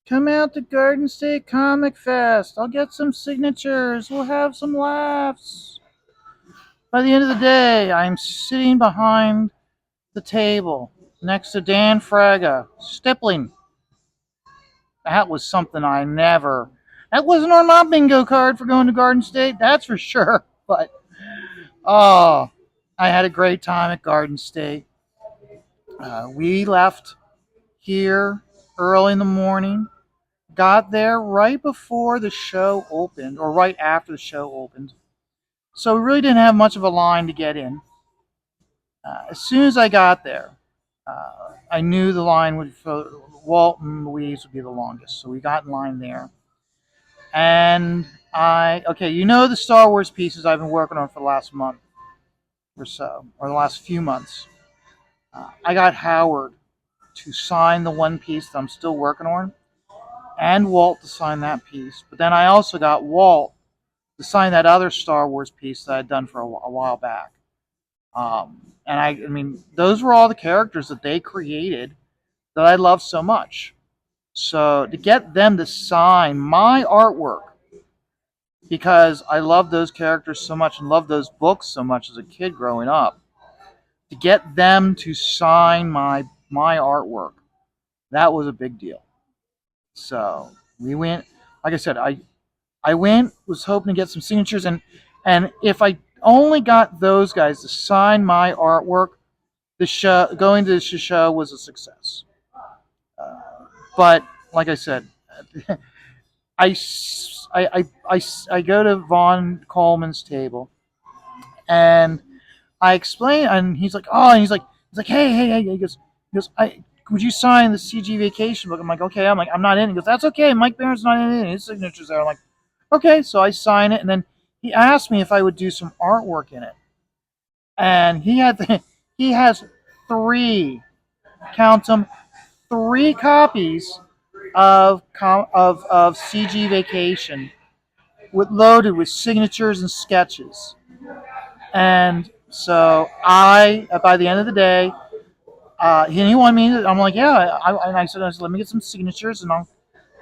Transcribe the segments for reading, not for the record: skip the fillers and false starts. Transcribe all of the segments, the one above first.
Come out to Garden State Comic Fest. I'll get some signatures. We'll have some laughs. By the end of the day, I'm sitting behind the table next to Dan Fraga, Stippling. That was something I never. That wasn't on my bingo card for going to Garden State, that's for sure. But, oh, I had a great time at Garden State. We left here early in the morning, got there right before the show opened, or right after the show opened. So we really didn't have much of a line to get in. As soon as I got there, I knew the line would for Walt and Louise would be the longest, so we got in line there. And okay, you know the Star Wars pieces I've been working on for the last month or so, or the last few months. I got Howard to sign the one piece that I'm still working on, and Walt to sign that piece. But then I also got Walt to sign that other Star Wars piece that I'd done for a while back. And I mean, those were all the characters that they created that I love so much. So to get them to sign my artwork because I love those characters so much and loved those books so much as a kid growing up, to get them to sign my artwork, that was a big deal. So we went. Like I said, I went, was hoping to get some signatures, and if I only got those guys to sign my artwork, the show going to the show was a success. Uh, but like I said, I, I go to Von Coleman's table and I explain, and he's like, oh, and he's like, hey, would you sign the CG Vacation book? I'm like, okay. I'm like, I'm not in. He goes, that's okay. Mike Barron's not in it. His signature's there. I'm like, okay. So I sign it, and then he asked me if I would do some artwork in it, and he has three, count them, three copies of CG Vacation with loaded with signatures and sketches. And so by the end of the day, he wanted me to, I'm like, yeah. And I said, let me get some signatures and I'll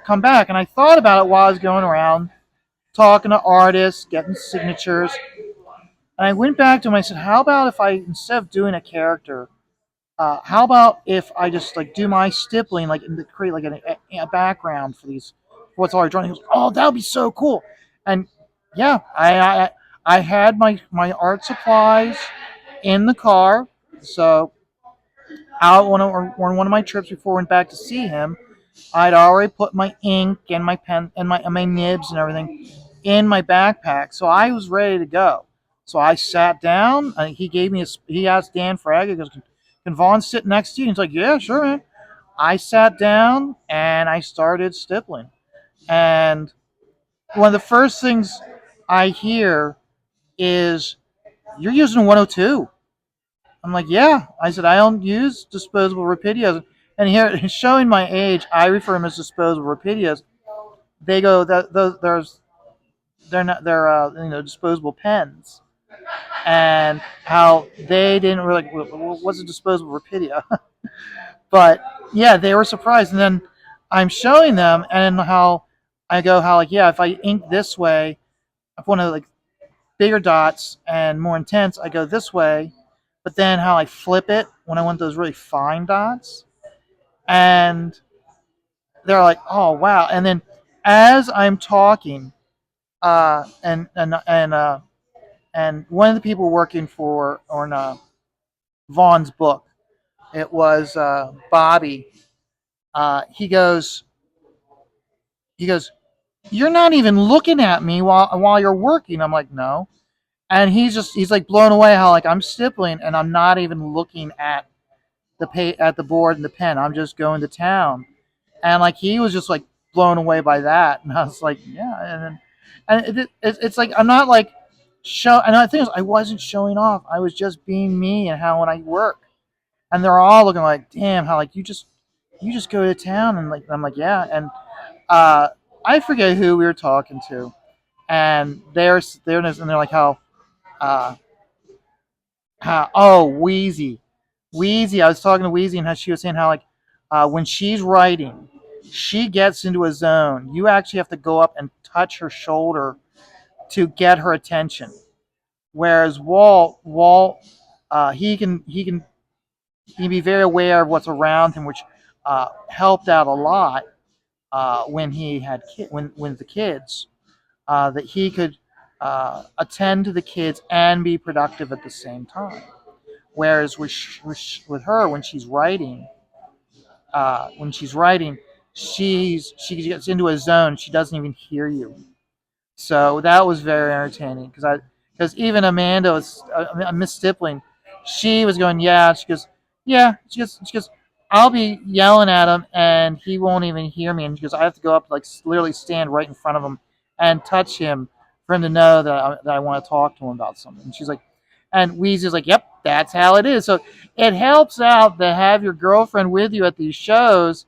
come back. And I thought about it while I was going around, talking to artists, getting signatures. And I went back to him. I said, how about if I, instead of doing a character, how about if I just like do my stippling, like and create like a background for these, what's already drawn? He goes, oh, that would be so cool. And yeah, I had my art supplies in the car. So out on one of my trips before I went back to see him, I'd already put my ink and my pen and my nibs and everything in my backpack, so I was ready to go. So I sat down. He gave me he asked Dan Frag, he goes, "Can Vaughn sit next to you?" And he's like, "Yeah, sure, man." I sat down and I started stippling. And one of the first things I hear is, "You're using 102." I'm like, "Yeah." I said, "I don't use disposable rapidios." And here, showing my age, I refer them as disposable rapidios. They go that those they're not disposable pens, and how they didn't really what's a disposable rapidia. But yeah, they were surprised, and then I'm showing them, and how I go, how like, yeah, if I ink this way, if I want to like bigger dots and more intense, I go this way. But then how I flip it when I want those really fine dots, and they're like, oh wow. And then as I'm talking, and one of the people working for on Vaughn's book, it was Bobby. He goes, he goes, "You're not even looking at me while you're working." I'm like, "No," and he's like blown away how like I'm stippling and I'm not even looking at the board and the pen. I'm just going to town, and like he was just like blown away by that, and I was like, yeah, it's like I'm not like show. And the thing is, I wasn't showing off. I was just being me and how when I work, and they're all looking like, damn, how like you just go to town, and like I'm like, yeah. And uh, I forget who we were talking to, and they're like uh, how oh Wheezy. I was talking to Wheezy and how she was saying how like when she's writing, she gets into a zone. You actually have to go up and touch her shoulder to get her attention. Whereas Walt, he can be very aware of what's around him, which helped out a lot when he had when the kids that he could attend to the kids and be productive at the same time. Whereas with her, when she's writing, she gets into a zone. She doesn't even hear you. So that was very entertaining because even Amanda was Miss Stippling, she was going yeah. She goes yeah. She goes I'll be yelling at him and he won't even hear me. And she goes I have to go up like literally stand right in front of him and touch him for him to know that I want to talk to him about something. And she's like, and Weezy's like, yep, that's how it is. So it helps out to have your girlfriend with you at these shows.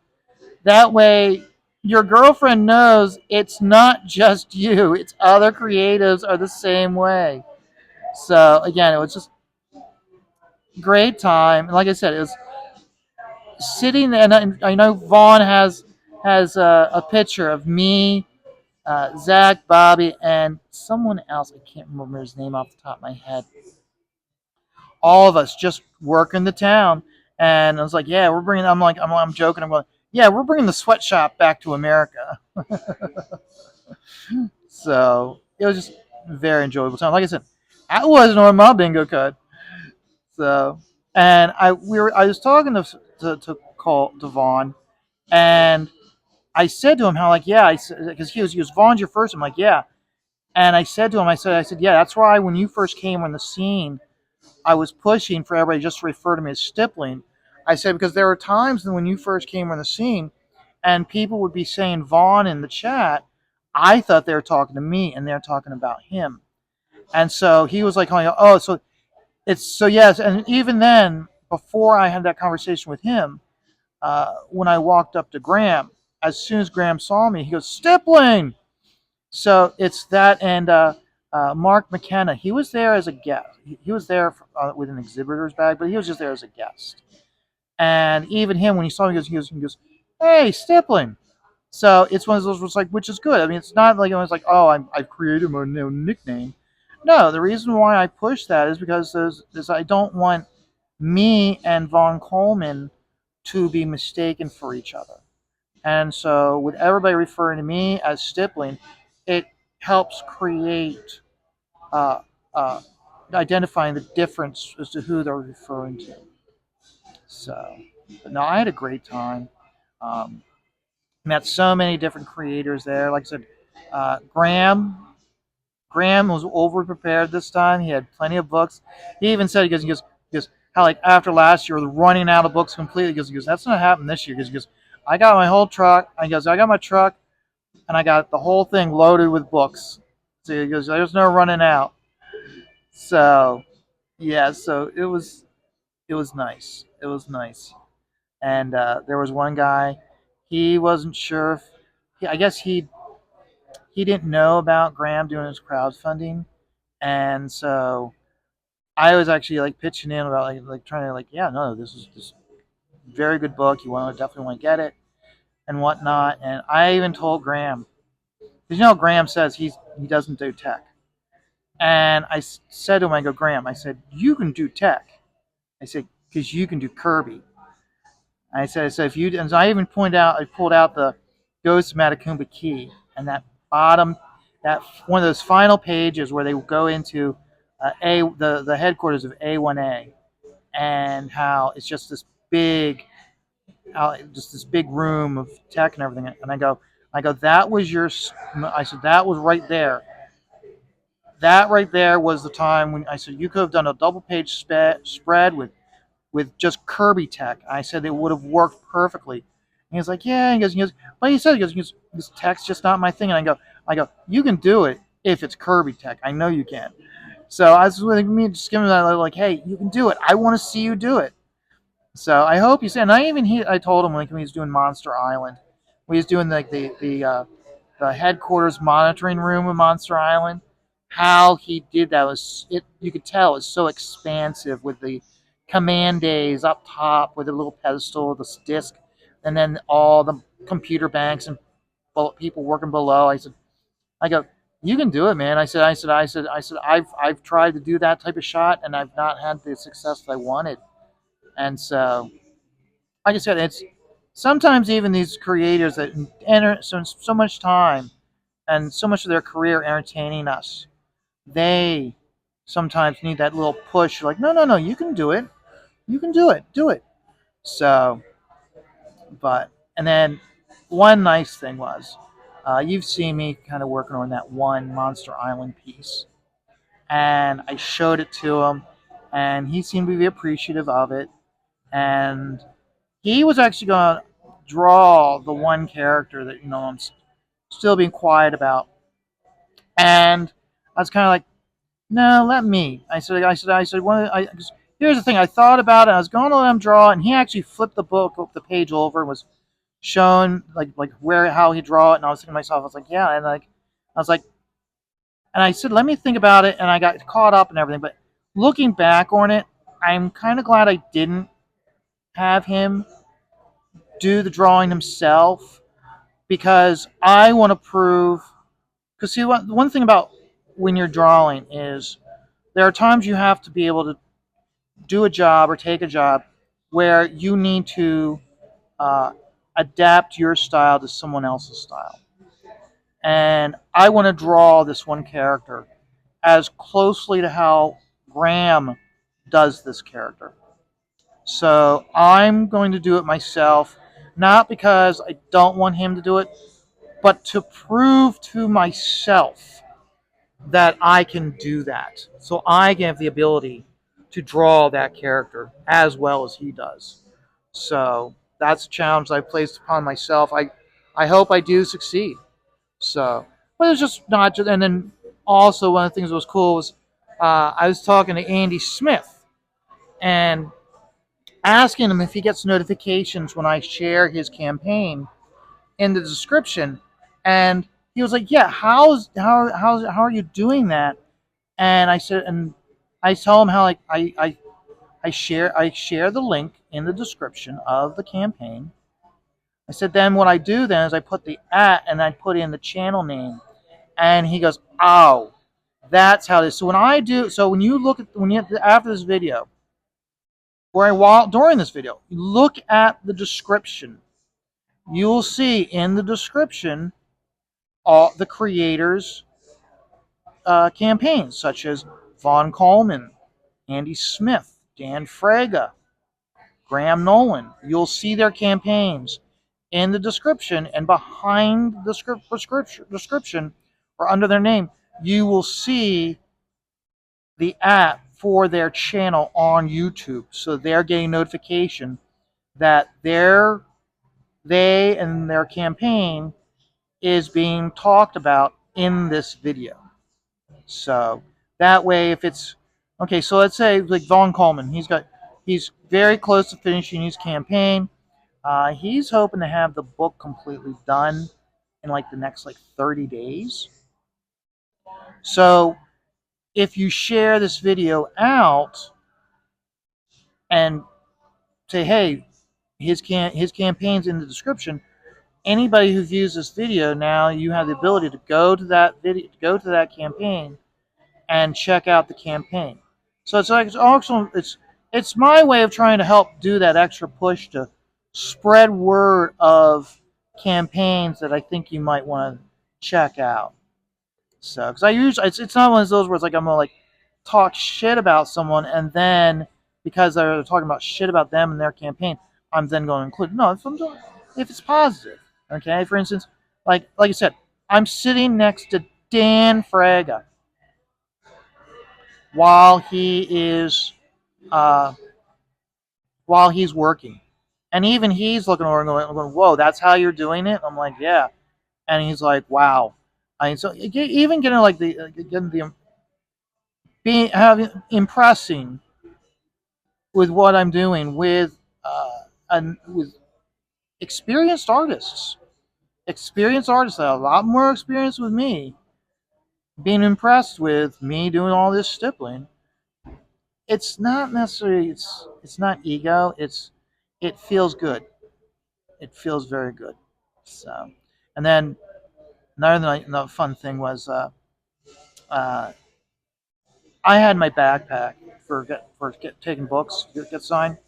That way, your girlfriend knows it's not just you, it's other creatives are the same way. So, again, it was just great time. And like I said, it was sitting there, and I know Vaughn has a picture of me, Zach, Bobby, and someone else. I can't remember his name off the top of my head. All of us just working the town. And I was like, yeah, we're bringing, I'm joking. I'm going, yeah, we're bringing the sweatshop back to America. So it was just a very enjoyable time. Like I said, I wasn't on my bingo card. So, and I was talking to Cole Devon, and I said to him how like yeah, I said because he was Vaughn's your first. I'm like yeah, and I said to him I said yeah, that's why when you first came on the scene, I was pushing for everybody just to refer to me as Stippling. I said because there were times when you first came on the scene, and people would be saying Vaughn in the chat. I thought they were talking to me, and they're talking about him. And so he was like, "Oh, so it's so yes." And even then, before I had that conversation with him, when I walked up to Graham, as soon as Graham saw me, he goes, "Stippling." So it's that, and Mark McKenna. He was there as a guest. He was there with an exhibitor's bag, but he was just there as a guest. And even him, when he saw me, he goes, "Hey, Stippling." So it's one of those was like, which is good. I mean, it's not like I was like, oh, I've created my new nickname. No, the reason why I push that is because I don't want me and Von Coleman to be mistaken for each other. And so with everybody referring to me as Stippling, it helps create uh, uh, identifying the difference as to who they're referring to. So, but no, I had a great time. Um, Met so many different creators there. Like I said, Graham. Graham was over prepared this time. He had plenty of books. He even said he goes how like after last year, running out of books completely. He goes that's not happening this year. He goes I got my whole truck. I got my truck and I got the whole thing loaded with books. So he goes there's no running out. So yeah, so it was nice. It was nice. And there was one guy. He wasn't sure if I guess he didn't know about Graham doing his crowdfunding, and so I was actually like pitching in about like trying to like yeah no this is this very good book you want to definitely want to get it and whatnot, and I even told Graham because you know Graham says he doesn't do tech, and I said to him I go Graham I said you can do tech I said because you can do Kirby I said if you and so I even I pulled out the Ghost of Matacumba Key and that bottom that one of those final pages where they go into the headquarters of A1A and how it's just this big just this big room of tech and everything and I go that was your I said that was right there that right there was the time when I said you could have done a double page spread with just Kirby tech. I said it would have worked perfectly. And he was like, yeah. He goes, but he said, this tech's just not my thing. And I go, you can do it if it's Kirby tech. I know you can. So I was with me just giving that like, hey, you can do it. I want to see you do it. So I hope you see. And I told him like when he was doing Monster Island, when he was doing like the headquarters monitoring room of Monster Island, how he did that was it. You could tell it was so expansive with the command days up top with a little pedestal, this disc, and then all the computer banks and people working below. I go, you can do it, man. I've tried to do that type of shot and I've not had the success that I wanted. And so, like I said, it's sometimes even these creators that enter so much time and so much of their career entertaining us, they sometimes need that little push. Like, no, no, no, you can do it. You can do it. So, but and then one nice thing was, you've seen me kind of working on that one Monster Island piece, and I showed it to him, and he seemed to be appreciative of it, and he was actually going to draw the one character that I'm still being quiet about, and I was kind of like, no, let me. Here's the thing. I thought about it. I was going to let him draw, and he actually flipped the page over, and was showing like where how he draw it, and I was thinking to myself, I was like, yeah, and I was like, and I said, let me think about it, and I got caught up and everything. But looking back on it, I'm kind of glad I didn't have him do the drawing himself because I want to prove. Because see, one thing about when you're drawing is there are times you have to be able to do a job or take a job where you need to uh, adapt your style to someone else's style. And I want to draw this one character as closely to how Graham does this character. So I'm going to do it myself, not because I don't want him to do it, but to prove to myself that I can do that. So I have the ability to draw that character as well as he does. So that's a challenge I placed upon myself. I hope I do succeed. So, but it's just not just. And then also one of the things that was cool was I was talking to Andy Smith and asking him if he gets notifications when I share his campaign in the description, and he was like, "Yeah, how are you doing that?" And I said, and I tell him how like I share the link in the description of the campaign. I said, then what I do then is I put the at and I put in the channel name, and he goes, "Oh, that's how this." So when you look at when you after this video, while during this video, look at the description. You'll see in the description all the creators' campaigns, such as Von Coleman, Andy Smith, Dan Fraga, Graham Nolan. You'll see their campaigns in the description, and behind the description or under their name, you will see the app for their channel on YouTube. So they're getting notification that they and their campaign is being talked about in this video. So that way, if it's okay, so let's say like Von Coleman, he's very close to finishing his campaign. He's hoping to have the book completely done in like the next like 30 days. So if you share this video out and say, hey, his campaign's in the description. Anybody who views this video now, you have the ability to go to that video, go to that campaign, and check out the campaign. So it's my way of trying to help do that extra push to spread word of campaigns that I think you might want to check out. So because I usually it's not one of those where it's like I'm gonna like talk shit about someone and then because they're talking about shit about them and their campaign, I'm then going to include no if it's positive. Okay, for instance, like I said, I'm sitting next to Dan Fraga while he is uh, while he's working. And even he's looking over and going, "Whoa, that's how you're doing it." I'm like, "Yeah," and he's like, "Wow." I mean, so even getting like getting the being having impressing with what I'm doing with experienced artists that have a lot more experience with me, being impressed with me doing all this stippling. It's not necessarily it's not ego. It feels good. It feels very good. So, and then another fun thing was uh, I had my backpack for taking books get signed,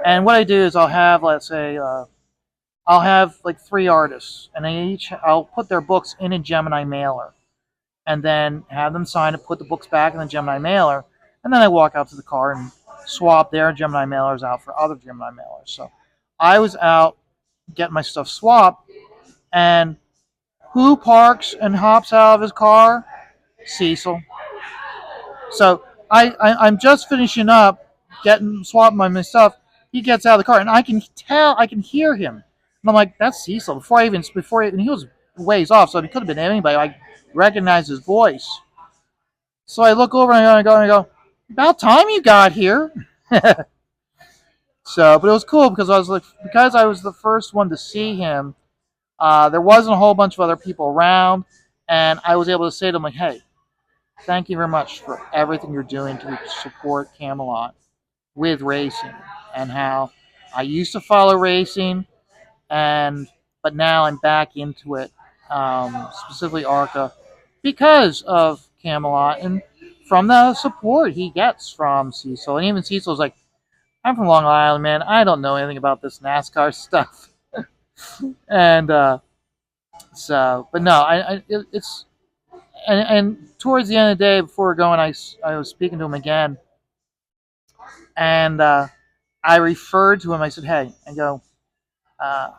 and what I do is I'll have, let's say, I'll have like 3 artists, and I'll put their books in a Gemini mailer, and then have them sign it, put the books back in the Gemini mailer, and then I walk out to the car and swap their Gemini mailers out for other Gemini mailers. So I was out getting my stuff swapped, and who parks and hops out of his car? Cecil. So I'm just finishing up, getting swapping my stuff. He gets out of the car, and I can hear him. And I'm like, that's Cecil. And he was ways off, so it could have been anybody. I recognized his voice. So I look over and I go, about time you got here. So, but it was cool because I was the first one to see him. There wasn't a whole bunch of other people around, and I was able to say to him like, hey, thank you very much for everything you're doing to support Camelot with racing, and how I used to follow racing, and but now I'm back into it, specifically ARCA, because of Camelot and from the support he gets from Cecil. And even Cecil's like, I'm from Long Island, man. I don't know anything about this NASCAR stuff. And but no, it's and towards the end of the day, before going, I was speaking to him again, and I referred to him. I said, "Hey," I go, uh,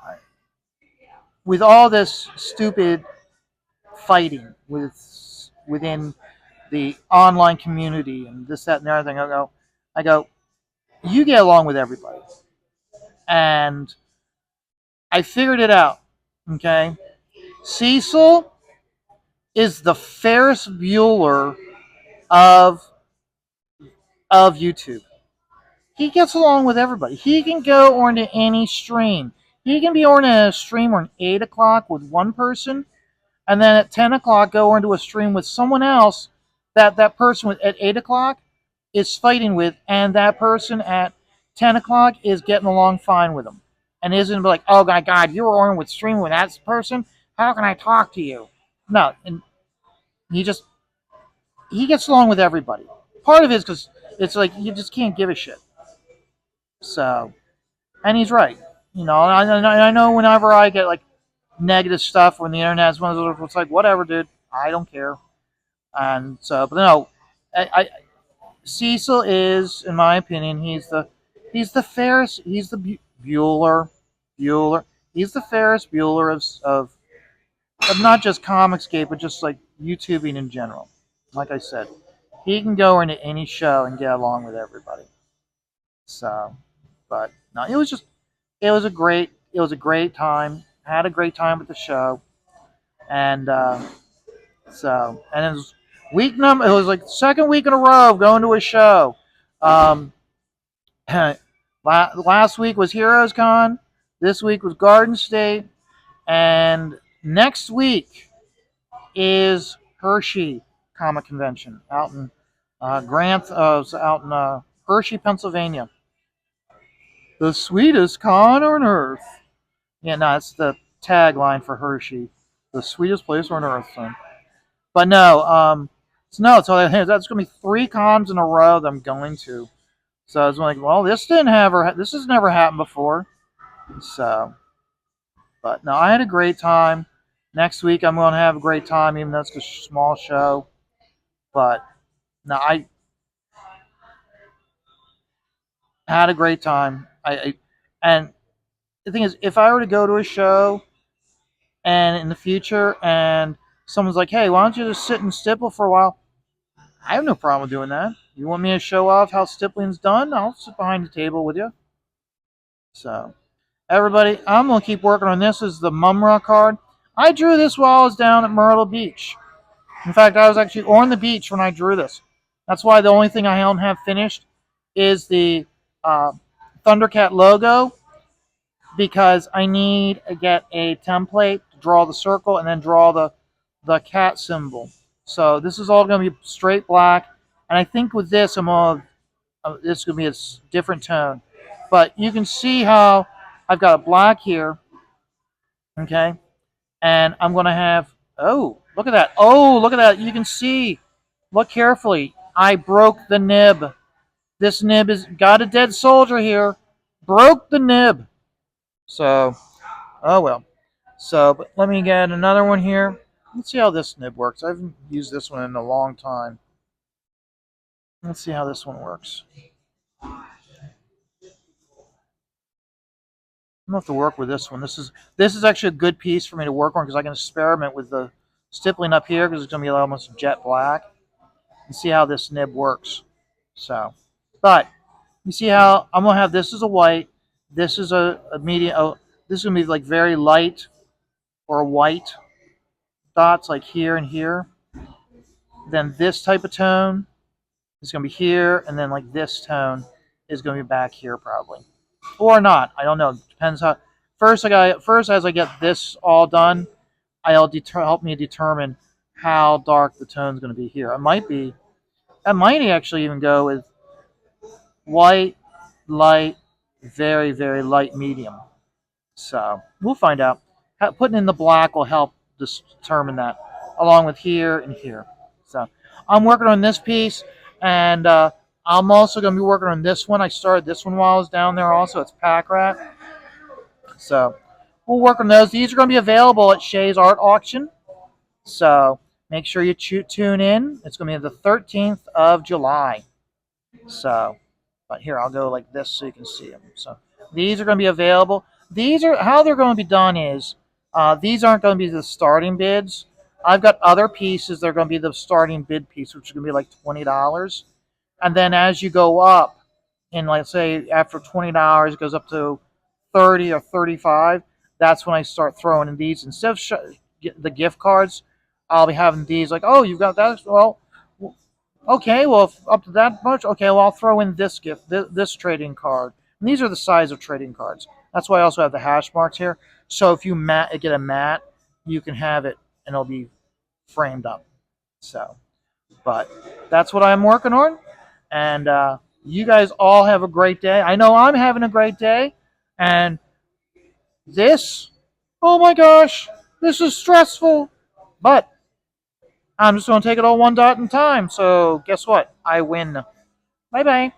with all this stupid fighting within the online community and this, that, and the other thing, I go, you get along with everybody, and I figured it out. Okay, Cecil is the Ferris Bueller of YouTube. He gets along with everybody. He can go on to any stream. He can be on a stream on 8 o'clock with one person, and then at 10 o'clock go into a stream with someone else that person at 8 o'clock is fighting with, and that person at 10 o'clock is getting along fine with him, and isn't like, oh my god, you were on with streaming with that person. How can I talk to you? No, and he just he gets along with everybody. Part of it is because it's like you just can't give a shit. So, and he's right. I know whenever I get like negative stuff on the internet, it's one of those, it's like, whatever, dude. I don't care. And so, but no, I Cecil is, in my opinion, he's the Ferris, he's the Bueller. He's the Ferris Bueller of not just Comicsgate, but just like YouTubing in general. Like I said, he can go into any show and get along with everybody. So, but no, it was a great time. Had a great time with the show, and and it was it was like the second week in a row of going to a show. Um, last week was Heroes Con. This week was Garden State, and next week is Hershey Comic Convention out in out in Hershey, Pennsylvania. The sweetest con on earth. Yeah, no, it's the tagline for Hershey. The sweetest place on earth, son. But no, so that's gonna be 3 cons in a row that I'm going to. So I was like, well, this has never happened before. So, but no, I had a great time. Next week I'm gonna have a great time, even though it's a small show. But no, I had a great time. And the thing is, if I were to go to a show and in the future and someone's like, hey, why don't you just sit and stipple for a while? I have no problem with doing that. You want me to show off how stippling's done? I'll sit behind the table with you. So, everybody, I'm going to keep working on this. This is the Mumra card. I drew this while I was down at Myrtle Beach. In fact, I was actually on the beach when I drew this. That's why the only thing I don't have finished is the Thundercat logo, because I need to get a template to draw the circle and then draw the cat symbol. So this is all going to be straight black, and I think with this this is going to be a different tone. But you can see how I've got a black here, Okay, and I'm going to have, oh, look at that. Oh, look at that. You can see, look carefully. I broke the nib. This nib has got a dead soldier here. Broke the nib. So, oh well. So, but let me get another one here. Let's see how this nib works. I haven't used this one in a long time. Let's see how this one works. I'm gonna have to work with this one. This is actually a good piece for me to work on because I can experiment with the stippling up here because it's gonna be almost jet black and see how this nib works. So, but you see how I'm gonna have this as a white, this is a medium. Oh, this is gonna be like very light or white dots like here and here. Then this type of tone is gonna be here, and then like this tone is gonna be back here probably, or not. I don't know. Depends how. First as I get this all done, I'll help me determine how dark the tone's going to be here. I might actually even go with white, light, very, very light medium. So we'll find out. Putting in the black will help determine that, along with here and here. So I'm working on this piece, and I'm also going to be working on this one. I started this one while I was down there also. It's Pack Rat. So we'll work on those. These are going to be available at Shay's Art Auction. So make sure you tune in. It's going to be the 13th of July. So, but here, I'll go like this so you can see them. So these are going to be available. These are how they're going to be done is these aren't going to be the starting bids. I've got other pieces that are going to be the starting bid piece, which is going to be like $20. And then as you go up, and like say after $20 it goes up to 30 or 35, that's when I start throwing in these instead of the gift cards. I'll be having these like, oh, you've got that. Well, okay, well, if up to that much, okay, well, I'll throw in this gift, this trading card. And these are the size of trading cards. That's why I also have the hash marks here. So if you get a mat, you can have it and it'll be framed up. So, but that's what I'm working on. And you guys all have a great day. I know I'm having a great day. And this, oh my gosh, this is stressful. But I'm just going to take it all one dot in time. So guess what? I win. Bye bye.